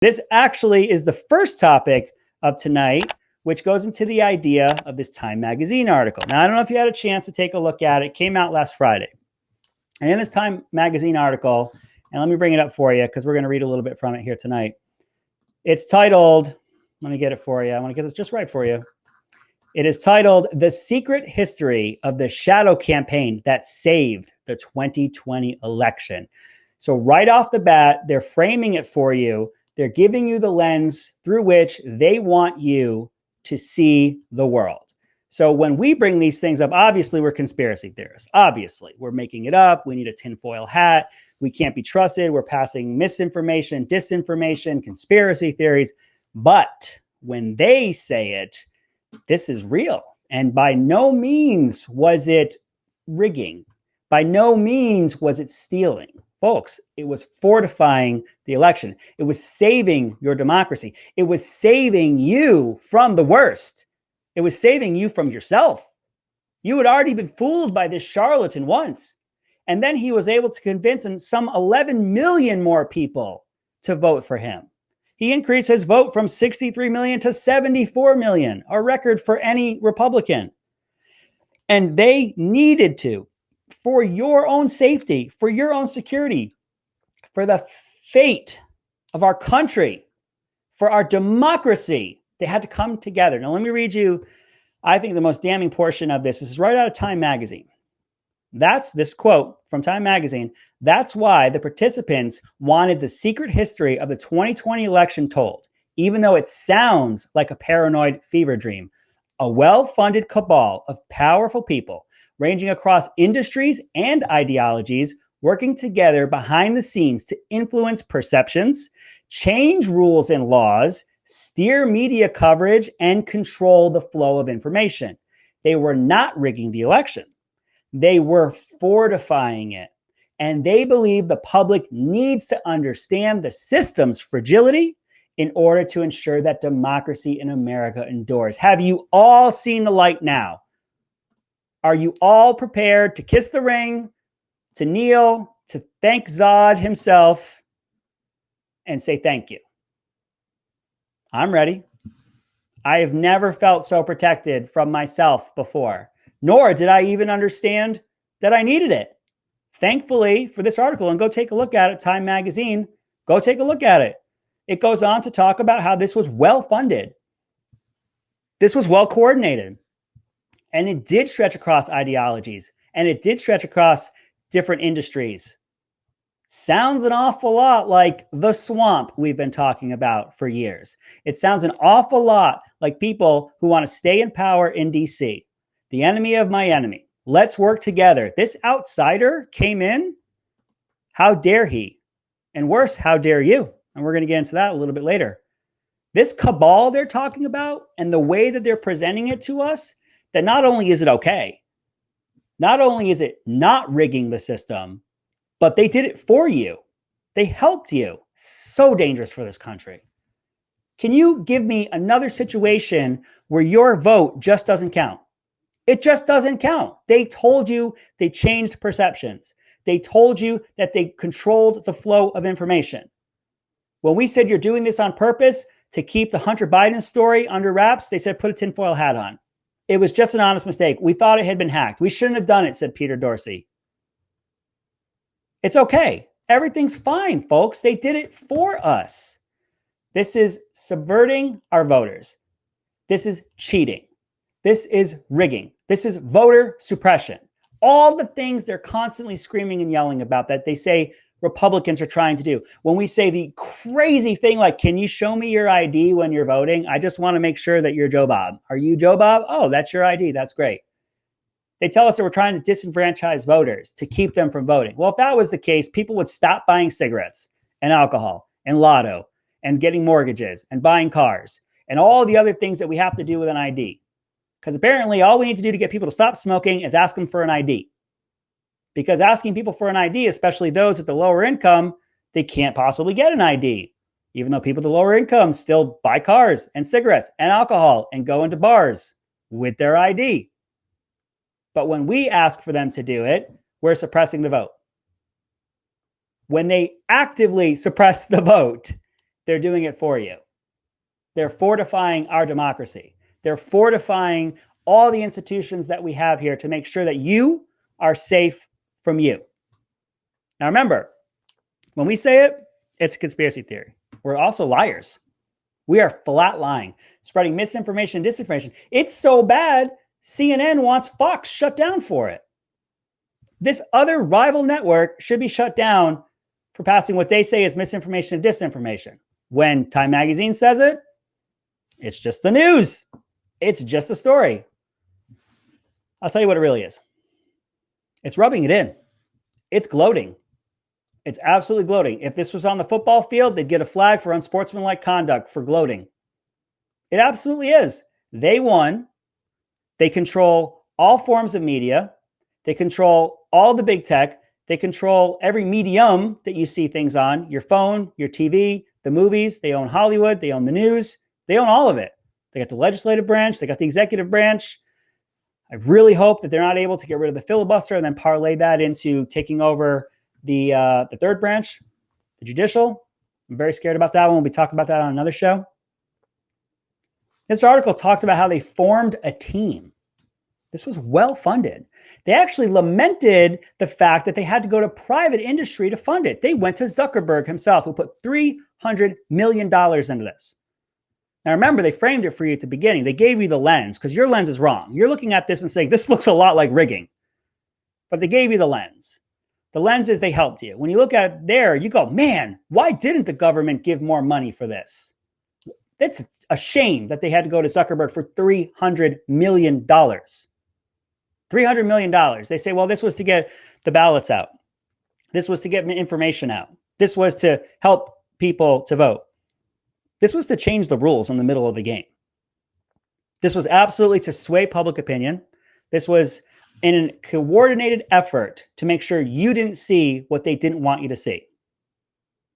This actually is the first topic of tonight, which goes into the idea of this Time Magazine article. Now, I don't know if you had a chance to take a look at it. It came out last Friday. And in this Time Magazine article, and let me bring it up for you because we're going to read a little bit from it here tonight. It's titled, let me get it for you. I want to get this just right for you. It is titled, The Secret History of the Shadow Campaign That Saved the 2020 Election. So right off the bat, they're framing it for you. They're giving you the lens through which they want you to see the world. So when we bring these things up, obviously we're conspiracy theorists. Obviously, we're making it up. We need a tinfoil hat. We can't be trusted. We're passing misinformation, disinformation, conspiracy theories. But when they say it, this is real. And by no means was it rigging. By no means was it stealing. Folks, it was fortifying the election. It was saving your democracy. It was saving you from the worst. It was saving you from yourself. You had already been fooled by this charlatan once. And then he was able to convince some 11 million more people to vote for him. He increased his vote from 63 million to 74 million, a record for any Republican. And they needed to, for your own safety, for your own security, for the fate of our country, for our democracy, they had to come together. Now, let me read you, I think, the most damning portion of this. This is right out of Time Magazine. That's this quote from Time Magazine. That's why the participants wanted the secret history of the 2020 election told, even though it sounds like a paranoid fever dream. A well-funded cabal of powerful people ranging across industries and ideologies working together behind the scenes to influence perceptions, change rules and laws, steer media coverage, and control the flow of information. They were not rigging the election. They were fortifying it. And they believe the public needs to understand the system's fragility in order to ensure that democracy in America endures. Have you all seen the light now? Are you all prepared to kiss the ring, to kneel, to thank Zod himself, and say thank you? I'm ready. I have never felt so protected from myself before, nor did I even understand that I needed it. Thankfully for this article, and go take a look at it, Time Magazine, go take a look at it. It goes on to talk about how this was well-funded. This was well-coordinated. And it did stretch across ideologies, and it did stretch across different industries. Sounds an awful lot like the swamp we've been talking about for years. It sounds an awful lot like people who want to stay in power in DC. The enemy of my enemy. Let's work together. This outsider came in. How dare he? And worse, how dare you? And we're going to get into that a little bit later. This cabal they're talking about and the way that they're presenting it to us, that not only is it okay, not only is it not rigging the system, but they did it for you. They helped you. So dangerous for this country. Can you give me another situation where your vote just doesn't count? It just doesn't count. They told you they changed perceptions. They told you that they controlled the flow of information. When we said you're doing this on purpose to keep the Hunter Biden story under wraps, they said put a tinfoil hat on. It was just an honest mistake. We thought it had been hacked. We shouldn't have done it, said Peter Dorsey. It's okay. Everything's fine, folks. They did it for us. This is subverting our voters. This is cheating. This is rigging. This is voter suppression. All the things they're constantly screaming and yelling about that they say Republicans are trying to do. When we say the crazy thing like, can you show me your ID when you're voting? I just want to make sure that you're Joe Bob. Are you Joe Bob? Oh, that's your ID. That's great. They tell us that we're trying to disenfranchise voters to keep them from voting. Well, if that was the case, people would stop buying cigarettes and alcohol and lotto and getting mortgages and buying cars and all the other things that we have to do with an ID. Because apparently all we need to do to get people to stop smoking is ask them for an ID. Because asking people for an ID, especially those at the lower income, they can't possibly get an ID. Even though people at the lower income still buy cars and cigarettes and alcohol and go into bars with their ID. But when we ask for them to do it, we're suppressing the vote. When they actively suppress the vote, they're doing it for you. They're fortifying our democracy. They're fortifying all the institutions that we have here to make sure that you are safe from you. Now remember, when we say it, it's a conspiracy theory. We're also liars. We are flat lying, spreading misinformation and disinformation. It's so bad, CNN wants Fox shut down for it. This other rival network should be shut down for passing what they say is misinformation and disinformation. When Time Magazine says it, it's just the news. It's just a story. I'll tell you what it really is. It's rubbing it in. It's gloating. It's absolutely gloating. If this was on the football field, they'd get a flag for unsportsmanlike conduct for gloating. It absolutely is. They won. They control all forms of media. They control all the big tech. They control every medium that you see things on, your phone, your TV, the movies. They own Hollywood. They own the news. They own all of it. They got the legislative branch. They got the executive branch. I really hope that they're not able to get rid of the filibuster and then parlay that into taking over the third branch, the judicial. I'm very scared about that one. We'll be talking about that on another show. This article talked about how they formed a team. This was well funded. They actually lamented the fact that they had to go to private industry to fund it. They went to Zuckerberg himself, who put $300 million into this. Now, remember, they framed it for you at the beginning. They gave you the lens because your lens is wrong. You're looking at this and saying, this looks a lot like rigging. But they gave you the lens. The lens is they helped you. When you look at it there, you go, man, why didn't the government give more money for this? It's a shame that they had to go to Zuckerberg for $300 million. $300 million. They say, well, this was to get the ballots out. This was to get information out. This was to help people to vote. This was to change the rules in the middle of the game. This was absolutely to sway public opinion. This was in a coordinated effort to make sure you didn't see what they didn't want you to see.